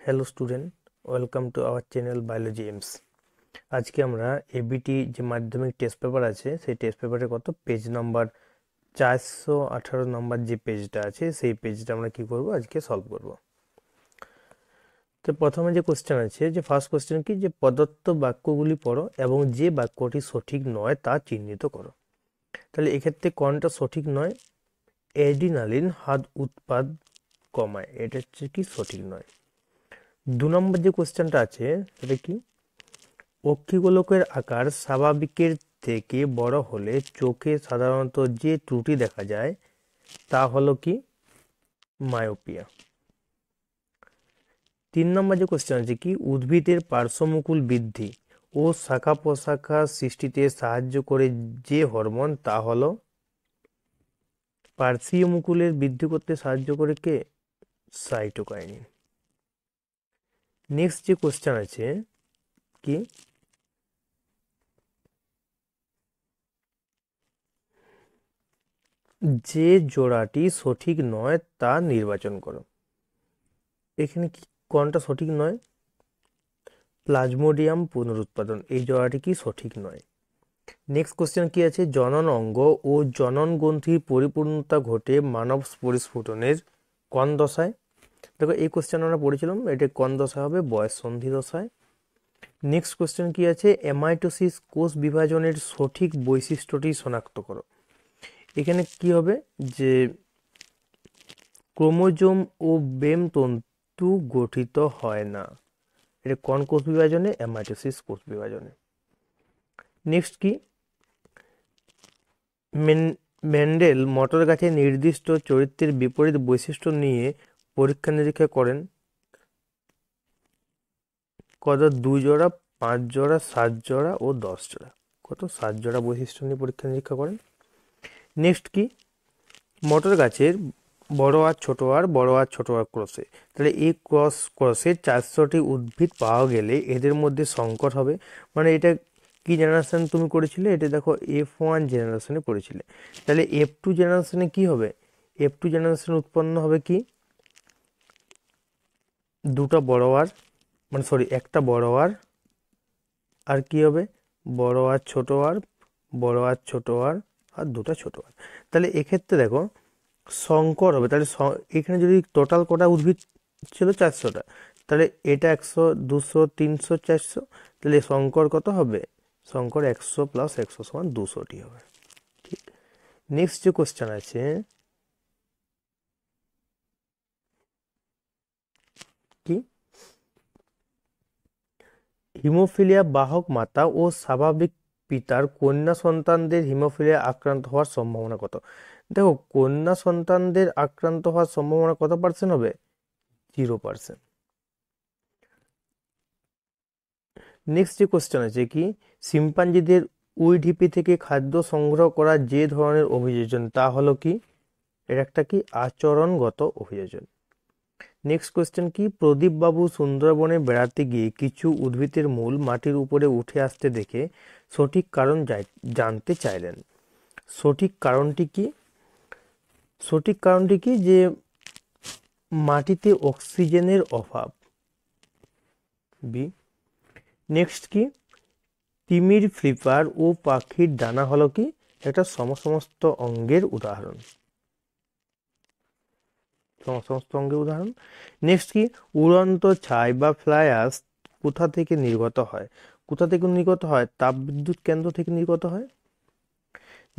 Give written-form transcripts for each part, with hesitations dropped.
Hello student, welcome to our channel biology aims. আজকে আমরা ABT যে মাধ্যমিক টেস্ট পেপার আছে সেই টেস্ট পেপারে কত পেজ নাম্বার 418 নাম্বার যে পেজটা আছে সেই পেজটা আমরা কি করব আজকে সলভ করব। তো প্রথমে যে কোশ্চেন আছে, যে ফার্স্ট কোশ্চেন কি, যে প্রদত্ত বাক্যগুলি পড়ো এবং যে বাক্যটি সঠিক নয় তা চিহ্নিত করো। তাহলে এক্ষেত্রে কোনটা সঠিক নয়? অ্যাড্রিনালিন হাদ উৎপাদ কমায়, এটা হচ্ছে কি সঠিক নয়। 2 নম্বর যে কোশ্চেনটা আছে সেটা কি, অক্ষিগোলকের আকার স্বাভাবিকের থেকে বড় হলে চোখে সাধারণত যে ত্রুটি দেখা যায় তা হলো কি মায়োপিয়া। 3 নম্বর যে কোশ্চেন আছে কি, উদ্ভিদের পার্শ্বমুকুল বৃদ্ধি ও শাখা প্রশাখা সৃষ্টিতে সাহায্য করে যে হরমোন তা হলো পার্শ্বীয় মুকুলের বৃদ্ধি করতে সাহায্য করে কে? সাইটোকাইনিন। নেক্সট যে কোশ্চেন আছে কি, যে জোড়াটি সঠিক নয় তা নির্বাচন করো। এখানে কি কোনটা সঠিক নয়? প্লাজমোডিয়াম পুনরুৎপাদন, এই জোড়াটি কি সঠিক নয়। নেক্সট কোশ্চেন কি আছে, জনন অঙ্গ ও জনন গ্রন্থির পরিপূর্ণতা ঘটে মানব পরিস্ফুটনের কোন দশায়? দেখো এই কোশ্চেন আমরা পড়েছিলাম, এটা কোন দশায় হবে? বয়স সন্ধি দশায়। নেক্সট কোশ্চেন কি আছে, এমাইটোসিস কোষ বিভাজনের সঠিক বৈশিষ্ট্যটি শনাক্ত করো। এখানে কি হবে, যে ক্রোমোজোম ও বেম তন্তু গঠিত হয় না, এটা কোন কোষ বিভাজনে? এমাইটোসিস কোষ বিভাজনে। নেক্সট কি, মেন্ডেল মটর গাছের নির্দিষ্ট চরিত্রের বিপরীত বৈশিষ্ট্য নিয়ে পরীক্ষা নিরীক্ষা করেন। কত? 2 জোড়া, 5 জোড়া, 7 জোড়া ও 10 জোড়া। কত? 7 জোড়া বৈশিষ্ট্য নিয়ে পরীক্ষা নিরীক্ষা করেন। নেক্সট কি, মটর গাছের বড় আর ছোট আর বড় আর ছোট আর ক্রসে, তাহলে এই ক্রসে 400টি উদ্ভিদ পাওয়া গেলে এদের মধ্যে সংকর হবে। মানে এটা কি জেনারেশন তুমি করেছিলে? এটা দেখো F1 জেনারেশনে করেছিলে। তাহলে F2 জেনারেশনে কি হবে? F2 জেনারেশনে উৎপন্ন হবে কি, দুটো বড় আর, মানে সরি একটা বড় আর কি হবে? বড় আর ছোট আর, বড় আর ছোট আর দুটো ছোট আর। তাহলে এক্ষেত্রে দেখো সংকর হবে। তাহলে এখানে যদি টোটাল কটা উদ্ভিদ ছিল? 400টা। তাহলে এটা 100, 200, 300, 400, তাহলে সংকর কত হবে? সংকর 100 + 100 = 200টি হবে। ঠিক। নেক্সট যে কোশ্চেন আছে কি, হিমোফিলিয়া বাহক মাতা ও স্বাভাবিক পিতার কন্যা সন্তানদের হিমোফিলিয়া আক্রান্ত হওয়ার সম্ভাবনা কত? দেখো কন্যা সন্তানদের আক্রান্ত হওয়ার সম্ভাবনা কত পার্সেন্ট হবে? 0%। নেক্সট যে কোশ্চেন আছে কি, শিম্পাঞ্জিদের উইঢিপি থেকে খাদ্য সংগ্রহ করার যে ধরনের অভিযোজন তা হলো কি, এর একটা কি আচরণগত অভিযোজন। নেক্সট কোশ্চেন কি, প্রদীপ বাবু সুন্দরবনে বেড়াতে গিয়ে কিছু উদ্ভিদের মূল মাটির উপরে উঠে আসতে দেখে সঠিক কারণ জানতে চাইলেন। সঠিক কারণটি কি? সঠিক কারণটি কি, যে মাটিতে অক্সিজেনের অভাব। বি। নেক্সট কি, তিমির ফ্লিপার ও পাখির ডানা হলো কি, একটা সমস্ত অঙ্গের উদাহরণ। সমস্ত অঙ্গের উদাহরণ। নেক্সট কি, উড়ন্ত ছাই বা ফ্লাই অ্যাশ কোথা থেকে নির্গত হয়? কোথা থেকে নির্গত হয়? তাপবিদ্যুৎ কেন্দ্র থেকে নির্গত হয়।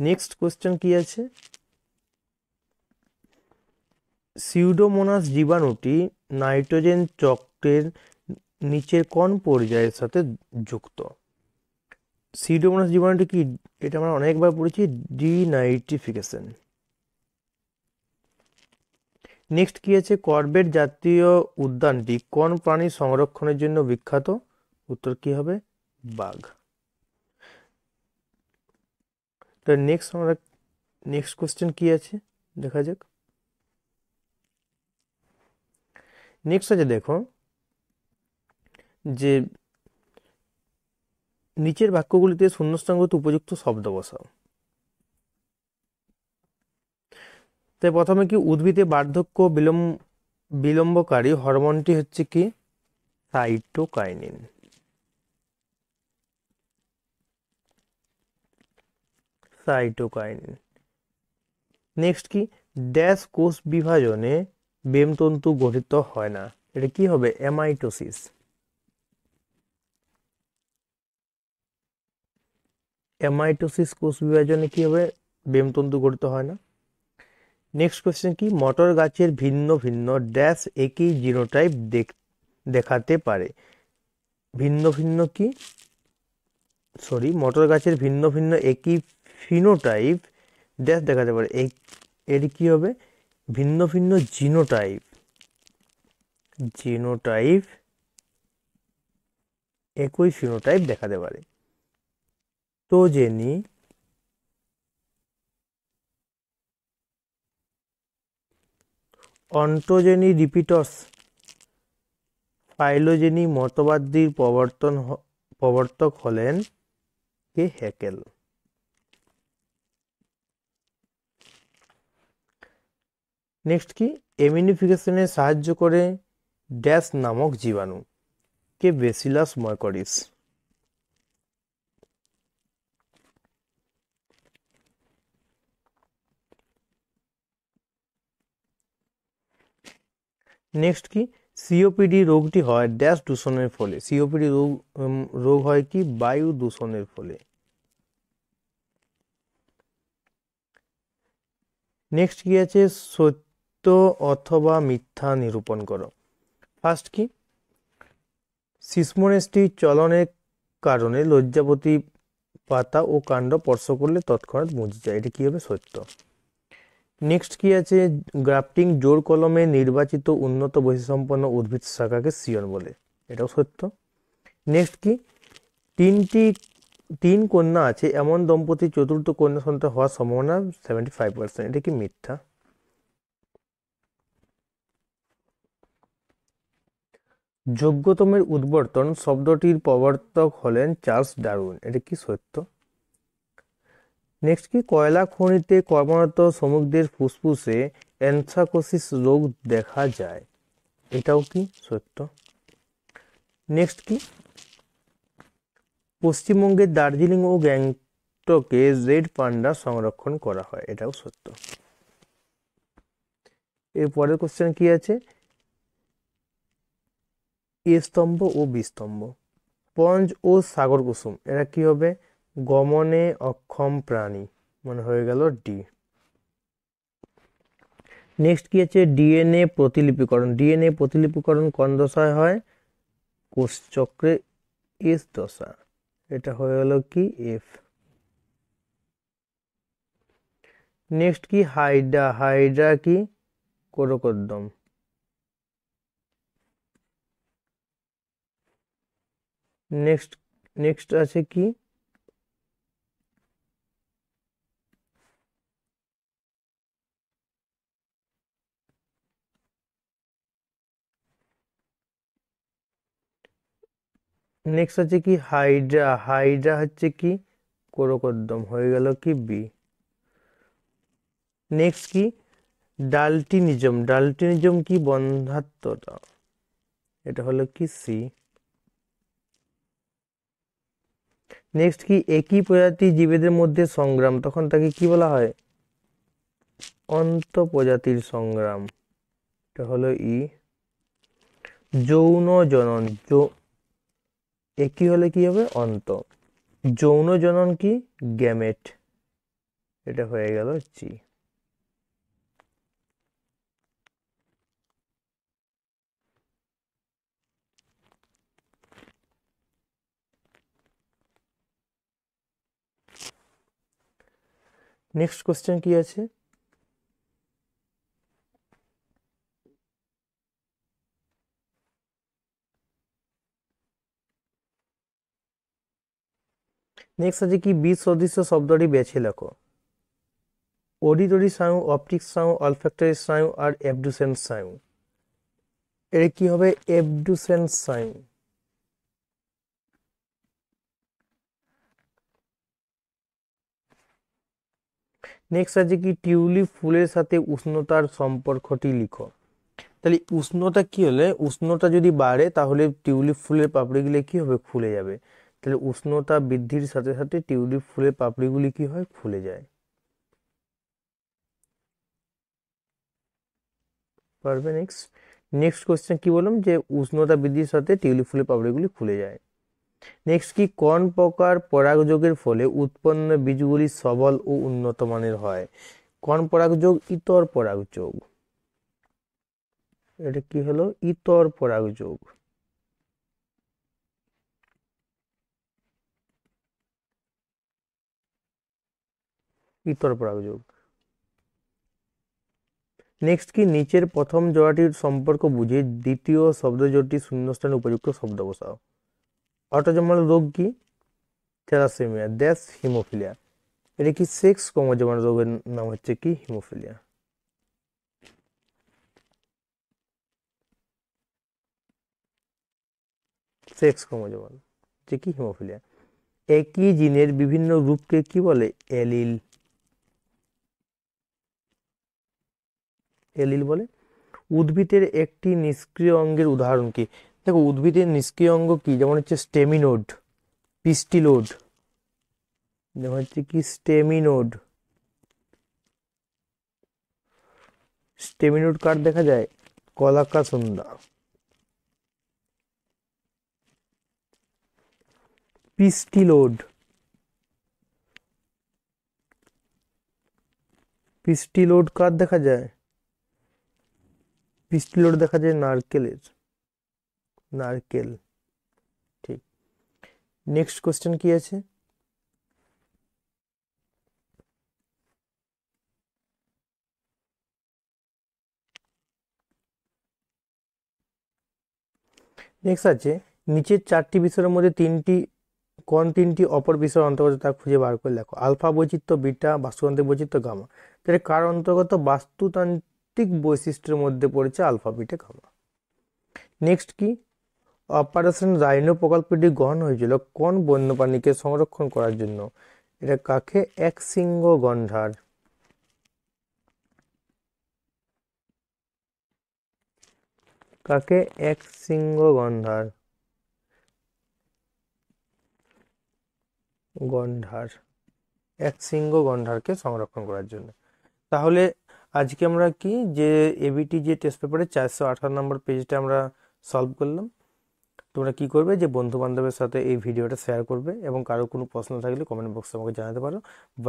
নেক্সট কোশ্চেন কি আছে, সিউডোমোনাস জীবাণুটি নাইট্রোজেন চক্রের নিচের কোন পর্যায়ের সাথে যুক্ত? সিউডোমোনাস জীবাণুটি কি, এটা আমরা অনেকবার পড়েছি, ডিনাইট্রিফিকেশন। নেক্সট কি আছে, করবেট জাতীয় উদ্যানটি কোন প্রাণী সংরক্ষণের জন্য বিখ্যাত? উত্তর কি হবে? বাঘ। তো নেক্সট কোশ্চেন কি আছে দেখা যাক। নেক্সট আছে দেখো, যে নিচের বাক্যগুলিতে শূন্যস্থানগত উপযুক্ত শব্দ বসাও। তাই প্রথমে কি, উদ্ভিদে বার্ধক্য বিলম্বকারী হরমোনটি হচ্ছে কি সাইটোকাইনিন। সাইটোকাইনিন। নেক্সট কি, ড্যাশ কোষ বিভাজনে বেমতন্তু গঠিত হয় না, এটা কি হবে? অ্যামাইটোসিস। অ্যামাইটোসিস কোষ বিভাজনে কি হবে? বেমতন্তু গঠিত হয় না। নেক্সট কোয়েশ্চেন কি, মটর গাছের ভিন্ন ভিন্ন ড্যাশ একই জিনোটাইপ দেখাতে পারে। ভিন্ন ভিন্ন কি, মটর গাছের ভিন্ন ভিন্ন একই ফিনোটাইপ ড্যাশ দেখাতে পারে, এর কি হবে? ভিন্ন ভিন্ন জিনোটাইপ। জিনোটাইপ একই ফিনোটাইপ দেখাতে পারে। টোজেনি, অন্টোজেনি রিপিটস, ফাইলোজেনি মতবাদটির প্রবর্তক হলেন কে? হ্যাকেল। নেক্সট কি, এমিউনিফিকেশনে সাহায্য করে ড্যাশ নামক জীবাণু, কে? বেসিলাস ময়করিস। নেক্সট কি, সিওপিডি রোগটি হয় ড্যাশ দূষণের ফলে। সিওপিডি রোগ হয় কি? বায়ু দূষণের ফলে। নেক্সট কি আছে, সত্য অথবা মিথ্যা নিরূপণ করো। ফার্স্ট কি, সিসমোনেসটির চলনের কারণে লজ্জাবতী পাতা ও কাণ্ড স্পর্শ করলে তৎক্ষণাৎ মুছে যায়, এটা কি হবে? সত্য। নেক্সট কি আছে, গ্রাফটিং জোর কলমে নির্বাচিত উন্নত বৈশিষ্ট্যসম্পন্ন উদ্ভিদ শাখাকে সিয়ন বলে, এটাও সত্য। নেক্সট কি, তিন কন্যা আছে এমন দম্পতি চতুর্থ কন্যা সন্তান হওয়ার সম্ভাবনা 75%, এটা কি? মিথ্যা। যোগ্যতমের উদ্বর্তন শব্দটির প্রবর্তক হলেন চার্লস ডারউইন, এটা কি? সত্য। নেক্সট কি, কয়লা খনিতে কর্মরত শ্রমিকদের ফুসফুসে অ্যানথ্রাকোসিস রোগ দেখা যায়, এটাও কি? সত্য। নেক্সট কি, পশ্চিমবঙ্গের দার্জিলিং ও গ্যাংটকে রেড পান্ডা সংরক্ষণ করা হয়, এটাও সত্য। এর পরের কোশ্চেন কি আছে, এ স্তম্ভ ও বি স্তম্ভ। স্পঞ্জ ও সাগর কুসুম, এরা কি হবে? গমনে অক্ষম প্রাণী, মানে হয়ে গেল ডি। নেক্সট কি আছে, ডিএনএ প্রতিলিপিকরণ। ডিএনএ প্রতিলিপিকরণ কোন দশায় হয়? কোষচক্রে এস দশা, এটা হয়ে গেল কি? এফ। নেক্সট কি, হাইড্রা। হাইড্রা কি? কোরকোদ্দম। নেক্সট আছে কি, নেক্সট আছে কি, হাইড্রা। হাইড্রা হচ্ছে কি? কোরকোদ্দম, হয়ে গেল কি? বি। নেক্সট কি, ডালটিনিজম। ডালটিনিজম কি? বন্ধ্যাত্বতা, এটা হলো কি? সি। নেক্সট কি, একই প্রজাতি জীবেদের মধ্যে সংগ্রাম, তখন তাকে কি বলা হয়? অন্ত প্রজাতির সংগ্রাম, এটা হলো ই। যৌন জনন, একই হলে কি হবে? অন্ত। যৌন জনন কি? গ্যামেট, এটা হয়ে গেল জি। নেক্সট কোশ্চেন কি আছে, নেক্সট আছে কি, বীজ সদৃশ্য শব্দটি বেছে লেখো। অডিটরি স্নায়ু, অপটিক স্নায়ু, অলফ্যাক্টরি স্নায়ু আর অ্যাবডুসেন্স স্নায়ু, এর কি হবে? অ্যাবডুসেন্স স্নায়ু। নেক্সট আছে কি, টিউলিপ ফুলের সাথে উষ্ণতার সম্পর্কটি লিখো। তাহলে উষ্ণতা কি হলে, উষ্ণতা যদি বাড়ে তাহলে টিউলিপ ফুলের পাপড়িগুলি কি হবে, ফুলে যাবে। তাহলে উষ্ণতা বৃদ্ধির সাথে সাথে টিউলিপ ফুলের পাপড়িগুলি কি হয়, ফুলে যায়। পারবে? নেক্সট নেক্সট কোশ্চেন কি বললাম, যে উষ্ণতা বৃদ্ধির সাথে টিউলিপ ফুলের পাপড়িগুলি ফুলে যায়। নেক্সট কি, কোন প্রকার পরাগযোগের ফলে উৎপন্ন বীজগুলি সবল ও উন্নত মানের হয়? কোন পরাগযোগ? ইতর পরাগযোগ। এটা কি হলো, ইতর পরাগযোগ। ইতর পরাগযোগ। নেক্সট কি, নিচের প্রথম জোড়াটির সম্পর্ক বুঝে দ্বিতীয় শব্দ জোড়টি শূন্যস্থানে উপযুক্ত শব্দ বসাও। অটোজোমাল রোগ কি? Thalassaemia dash haemophilia. এটা কি সেক্স ক্রোমোজোমাল রোগের নাম হচ্ছে কি, হিমোফিলিয়া। সেক্স ক্রোমোজোমাল হচ্ছে কি, হিমোফিলিয়া। একই জিনের বিভিন্ন রূপকে কি বলে? এলিল। এলিল বলে। উদ্ভিদের একটি নিষ্ক্রিয় অঙ্গের উদাহরণ কি? দেখো উদ্ভিদের নিষ্ক্রিয় অঙ্গ কি, যেমন হচ্ছে স্টেমিনোড, পিস্টিলোড, যেমন হচ্ছে কি স্টেমিনোড। স্টেমিনোড কার দেখা যায়? কলাকাসুন্ডা। পিস্টিলোড, পিস্টিলোড কার দেখা যায়? পিস্টিলোড দেখা যায় নারকেলের, নারকেল। ঠিক। নেক্সট কোশ্চেন কি আছে? নেক্সট আছে, নিচের চারটি বিষয়ের মধ্যে কোন তিনটি অপর বিষয়ের অন্তর্গত তা খুঁজে বার করে লেখো। আলফা বৈচিত্র্য, বিটা বাস্তুতান্ত্রিক বৈচিত্র্য, গামা। তাহলে কার অন্তর্গত? বাস্তুতান্ত্রিক বৈশিষ্ট্যের মধ্যে পড়েছে আলফা, বিটা, গামা। নেক্সট কি, অপারেশন রাইনো প্রকল্পটি গ্রহণ হয়েছিল কোন বন্যপ্রাণীকে সংরক্ষণ করার জন্য? এটা কাকে? একশৃঙ্গ গন্ডার। কাকে? একশৃঙ্গ গন্ডার। গন্ডার, একশৃঙ্গ গন্ডারকে সংরক্ষণ করার জন্য। তাহলে আজকে আমরা কি, যে এবিটি যে টেস্ট পেপারে 418 নম্বর পেজটা আমরা সলভ করলাম। তোমরা কি করবে, যে বন্ধু বান্ধবের সাথে এই ভিডিওটা শেয়ার করবে, এবং কারো কোনো প্রশ্ন থাকলে কমেন্ট বক্সে আমাকে জানাতে পারো।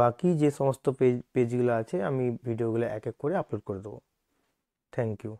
বাকি যে সমস্ত পেজগুলো আছে আমি ভিডিওগুলো এক এক করে আপলোড করে দেবো। Thank you.